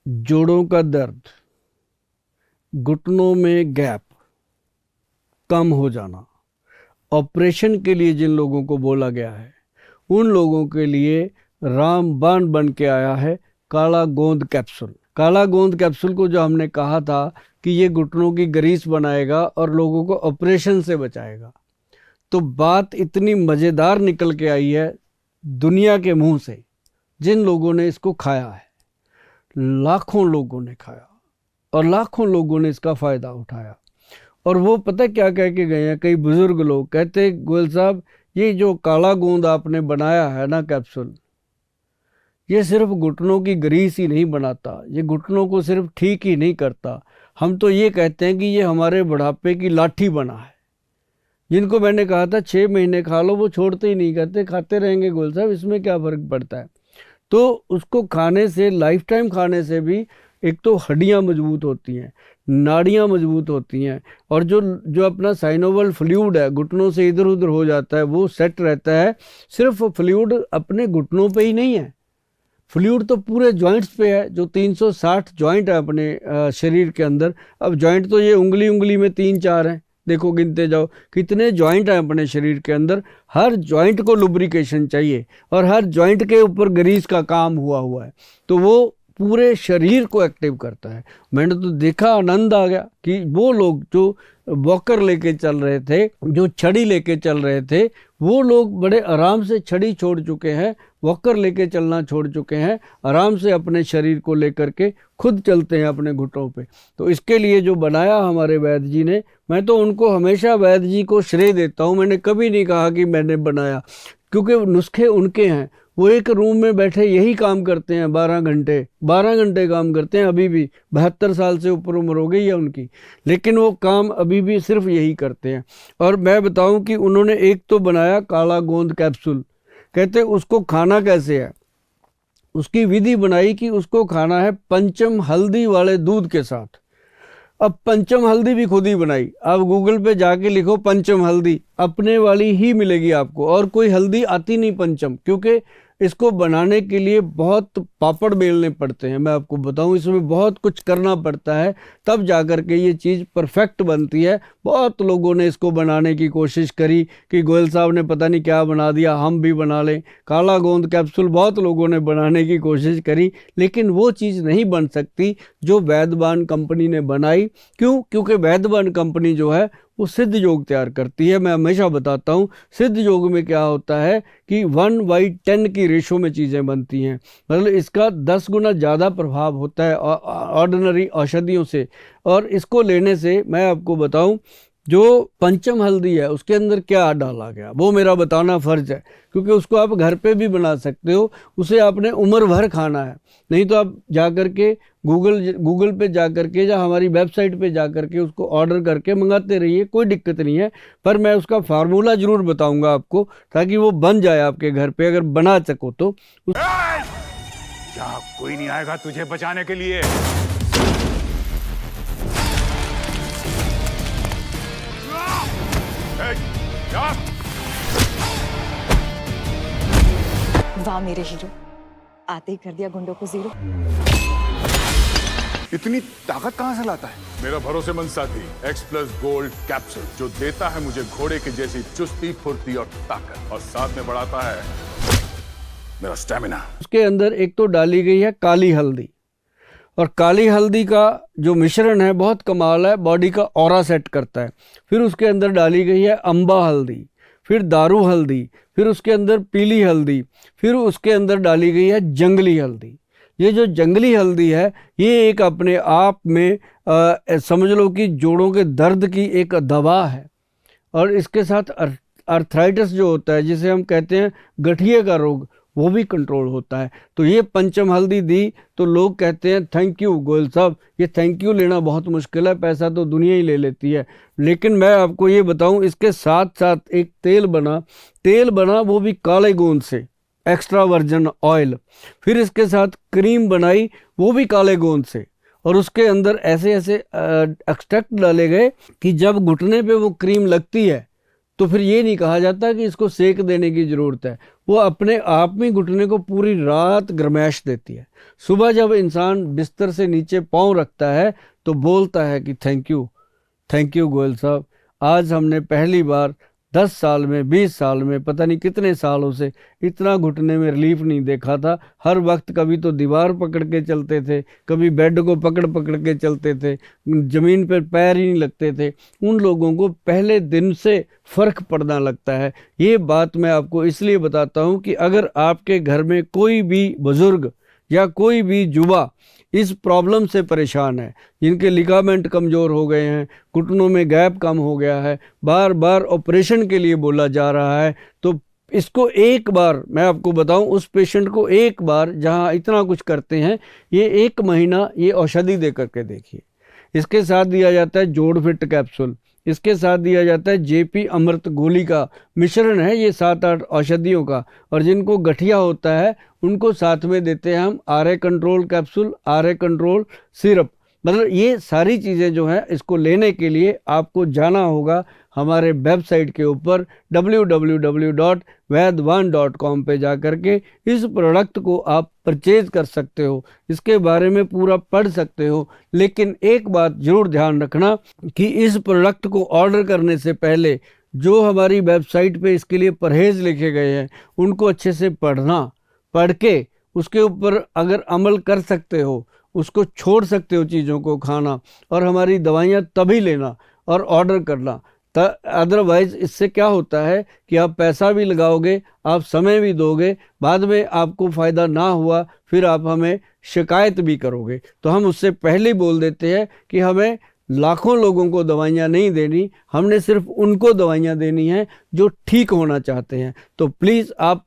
जोड़ों का दर्द, घुटनों में गैप कम हो जाना, ऑपरेशन के लिए जिन लोगों को बोला गया है उन लोगों के लिए रामबाण बन के आया है काला गोंद कैप्सूल। काला गोंद कैप्सूल को जो हमने कहा था कि ये घुटनों की ग्रीस बनाएगा और लोगों को ऑपरेशन से बचाएगा, तो बात इतनी मज़ेदार निकल के आई है दुनिया के मुंह से। जिन लोगों ने इसको खाया है, लाखों लोगों ने खाया और लाखों लोगों ने इसका फ़ायदा उठाया। और वो पता क्या कह के गए हैं, कई बुज़ुर्ग लोग कहते, गोयल साहब ये जो काला गोंद आपने बनाया है ना कैप्सूल, ये सिर्फ घुटनों की ग्रीस ही नहीं बनाता, ये घुटनों को सिर्फ ठीक ही नहीं करता, हम तो ये कहते हैं कि ये हमारे बुढ़ापे की लाठी बना है। जिनको मैंने कहा था 6 महीने खा लो, वो छोड़ते ही नहीं, कहते खाते रहेंगे गोयल साहब, इसमें क्या फ़र्क पड़ता है। तो उसको खाने से, लाइफ टाइम खाने से भी एक तो हड्डियाँ मजबूत होती हैं, नाड़ियाँ मजबूत होती हैं, और जो अपना साइनोवल फ्लूइड है घुटनों से इधर उधर हो जाता है वो सेट रहता है। सिर्फ फ्लूइड अपने घुटनों पे ही नहीं है, फ्लूइड तो पूरे जॉइंट्स पे है। जो 360 जॉइंट है अपने शरीर के अंदर, अब जॉइंट तो ये उंगली उंगली में 3-4 हैं, देखो गिनते जाओ कितने जॉइंट हैं अपने शरीर के अंदर। हर जॉइंट को लुब्रिकेशन चाहिए और हर जॉइंट के ऊपर ग्रीस का काम हुआ है, तो वो पूरे शरीर को एक्टिव करता है। मैंने तो देखा, आनंद आ गया कि वो लोग जो वॉकर लेके चल रहे थे, जो छड़ी लेके चल रहे थे, वो लोग बड़े आराम से छड़ी छोड़ चुके हैं, वॉकर लेके चलना छोड़ चुके हैं, आराम से अपने शरीर को लेकर के खुद चलते हैं अपने घुटनों पे। तो इसके लिए जो बनाया हमारे वैद्य जी ने, मैं तो उनको हमेशा वैद्य जी को श्रेय देता हूँ। मैंने कभी नहीं कहा कि मैंने बनाया, क्योंकि नुस्खे उनके हैं। वो एक रूम में बैठे यही काम करते हैं, 12 घंटे काम करते हैं। अभी भी 72 साल से ऊपर उम्र हो गई है उनकी, लेकिन वो काम अभी भी सिर्फ यही करते हैं। और मैं बताऊं कि उन्होंने एक तो बनाया काला गोंद कैप्सूल, कहते उसको खाना कैसे है, उसकी विधि बनाई कि उसको खाना है पंचम हल्दी वाले दूध के साथ। अब पंचम हल्दी भी खुद ही बनाई, आप गूगल पे जाके लिखो पंचम हल्दी, अपने वाली ही मिलेगी आपको, और कोई हल्दी आती नहीं पंचम, क्योंकि इसको बनाने के लिए बहुत पापड़ बेलने पड़ते हैं। मैं आपको बताऊं, इसमें बहुत कुछ करना पड़ता है, तब जाकर के ये चीज़ परफेक्ट बनती है। बहुत लोगों ने इसको बनाने की कोशिश करी कि गोयल साहब ने पता नहीं क्या बना दिया, हम भी बना लें। काला गोंद कैप्सूल बहुत लोगों ने बनाने की कोशिश करी, लेकिन वो चीज़ नहीं बन सकती जो वैद्यबान कंपनी ने बनाई। क्यों? क्योंकि वैद्यबान कंपनी जो है वो सिद्ध योग तैयार करती है। मैं हमेशा बताता हूँ, सिद्ध योग में क्या होता है कि 1/10 की रेशो में चीज़ें बनती हैं, मतलब इसका 10 गुना ज़्यादा प्रभाव होता है ऑर्डिनरी औषधियों से। और इसको लेने से मैं आपको बताऊं, जो पंचम हल्दी है उसके अंदर क्या डाला गया वो मेरा बताना फ़र्ज है, क्योंकि उसको आप घर पे भी बना सकते हो, उसे आपने उम्र भर खाना है। नहीं तो आप जा कर के गूगल पे जा कर के या हमारी वेबसाइट पे जा कर के उसको ऑर्डर करके मंगाते रहिए, कोई दिक्कत नहीं है। पर मैं उसका फार्मूला ज़रूर बताऊंगा आपको, ताकि वो बन जाए आपके घर पे, अगर बना सको तो। यहाँ कोई नहीं आएगा तुझे बचाने के लिए। वाह मेरे हीरो, आते ही कर दिया गुंडों को जीरो। इतनी ताकत कहां से लाता है? मेरा भरोसेमंद साथी X+ गोल्ड कैप्सूल, जो देता है मुझे घोड़े की जैसी चुस्ती, फुर्ती और ताकत, और साथ में बढ़ाता है मेरा स्टेमिना। उसके अंदर एक तो डाली गई है काली हल्दी, और काली हल्दी का जो मिश्रण है बहुत कमाल है, बॉडी का ऑरा सेट करता है। फिर उसके अंदर डाली गई है अम्बा हल्दी, फिर दारू हल्दी, फिर उसके अंदर पीली हल्दी, फिर उसके अंदर डाली गई है जंगली हल्दी। ये जो जंगली हल्दी है, ये एक अपने आप में समझ लो कि जोड़ों के दर्द की एक दवा है। और इसके साथ अर्थराइटिस जो होता है, जिसे हम कहते हैं गठिए का रोग, वो भी कंट्रोल होता है। तो ये पंचम हल्दी दी तो लोग कहते हैं थैंक यू गोयल साहब। ये थैंक यू लेना बहुत मुश्किल है, पैसा तो दुनिया ही ले लेती है। लेकिन मैं आपको ये बताऊं, इसके साथ साथ एक तेल बना वो भी काले गोंद से, एक्स्ट्रा वर्जिन ऑयल। फिर इसके साथ क्रीम बनाई, वो भी काले गोंद से, और उसके अंदर ऐसे एक्सट्रैक्ट डाले गए कि जब घुटने पे वो क्रीम लगती है तो फिर ये नहीं कहा जाता कि इसको सेक देने की ज़रूरत है। वो अपने आप में घुटने को पूरी रात गर्माइश देती है। सुबह जब इंसान बिस्तर से नीचे पाँव रखता है तो बोलता है कि थैंक यू गोयल साहब, आज हमने पहली बार 10 साल में 20 साल में पता नहीं कितने सालों से इतना घुटने में रिलीफ नहीं देखा था। हर वक्त कभी तो दीवार पकड़ के चलते थे, कभी बेड को पकड़ पकड़ के चलते थे, ज़मीन पर पैर ही नहीं लगते थे। उन लोगों को पहले दिन से फ़र्क पड़ना लगता है। ये बात मैं आपको इसलिए बताता हूँ कि अगर आपके घर में कोई भी बुज़ुर्ग या कोई भी युवा इस प्रॉब्लम से परेशान है, जिनके लिगामेंट कमज़ोर हो गए हैं, घुटनों में गैप कम हो गया है, बार बार ऑपरेशन के लिए बोला जा रहा है, तो इसको एक बार मैं आपको बताऊं, उस पेशेंट को एक बार जहां इतना कुछ करते हैं, ये 1 महीना ये औषधि दे करके देखिए। इसके साथ दिया जाता है जोड़ फिट कैप्सूल, इसके साथ दिया जाता है जेपी अमृत गोली का मिश्रण है ये 7-8 औषधियों का, और जिनको गठिया होता है उनको साथ में देते हैं हम RA control capsule, RA control syrup. मतलब ये सारी चीज़ें जो हैं, इसको लेने के लिए आपको जाना होगा हमारे वेबसाइट के ऊपर www.vaidwan.com पे जा कर के इस प्रोडक्ट को आप परचेज कर सकते हो, इसके बारे में पूरा पढ़ सकते हो। लेकिन एक बात ज़रूर ध्यान रखना कि इस प्रोडक्ट को ऑर्डर करने से पहले जो हमारी वेबसाइट पे इसके लिए परहेज़ लिखे गए हैं उनको अच्छे से पढ़ के उसके ऊपर अगर अमल कर सकते हो, उसको छोड़ सकते हो चीज़ों को खाना, और हमारी दवाइयाँ तभी लेना और ऑर्डर करना। अदरवाइज़ इससे क्या होता है कि आप पैसा भी लगाओगे, आप समय भी दोगे, बाद में आपको फ़ायदा ना हुआ फिर आप हमें शिकायत भी करोगे। तो हम उससे पहले बोल देते हैं कि हमें लाखों लोगों को दवाइयाँ नहीं देनी, हमने सिर्फ उनको दवाइयाँ देनी हैं जो ठीक होना चाहते हैं। तो प्लीज़ आप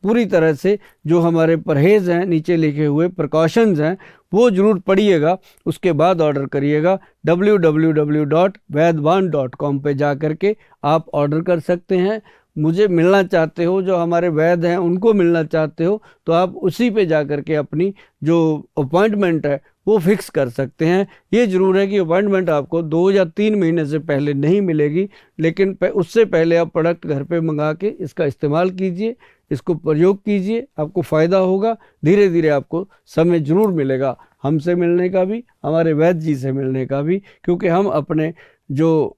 पूरी तरह से जो हमारे परहेज़ हैं, नीचे लिखे हुए प्रिकॉशंस हैं, वो ज़रूर पढ़िएगा, उसके बाद ऑर्डर करिएगा। www.vaidwan.com पे जा कर के आप ऑर्डर कर सकते हैं। मुझे मिलना चाहते हो, जो हमारे वैद्य हैं उनको मिलना चाहते हो, तो आप उसी पे जा कर के अपनी जो अपॉइंटमेंट है वो फिक्स कर सकते हैं। ये ज़रूर है कि अपॉइंटमेंट आपको 2 या 3 महीने से पहले नहीं मिलेगी, लेकिन उससे पहले आप प्रोडक्ट घर पे मंगा के इसका इस्तेमाल कीजिए, इसको प्रयोग कीजिए, आपको फ़ायदा होगा। धीरे धीरे आपको समय ज़रूर मिलेगा हमसे मिलने का भी, हमारे वैद्य जी से मिलने का भी, क्योंकि हम अपने जो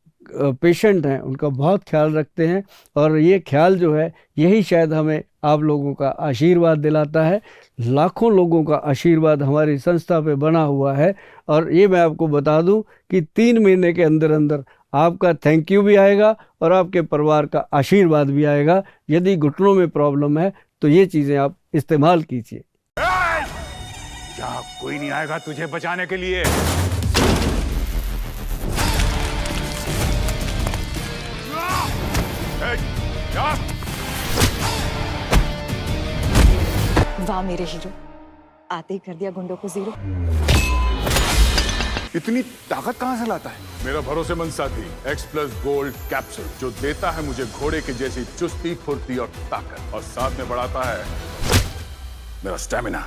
पेशेंट हैं उनका बहुत ख्याल रखते हैं, और ये ख्याल जो है यही शायद हमें आप लोगों का आशीर्वाद दिलाता है। लाखों लोगों का आशीर्वाद हमारी संस्था पे बना हुआ है, और ये मैं आपको बता दूं कि 3 महीने के अंदर अंदर आपका थैंक यू भी आएगा और आपके परिवार का आशीर्वाद भी आएगा। यदि घुटनों में प्रॉब्लम है तो ये चीज़ें आप इस्तेमाल कीजिए। यहाँ कोई नहीं आएगा तुझे बचाने के लिए। वाह मेरे हीरो, आते ही कर दिया गुंडों को जीरो। इतनी ताकत कहां से लाता है? मेरा भरोसेमंद साथी X+ गोल्ड कैप्सूल, जो देता है मुझे घोड़े की जैसी चुस्ती, फुर्ती और ताकत, और साथ में बढ़ाता है मेरा स्टैमिना।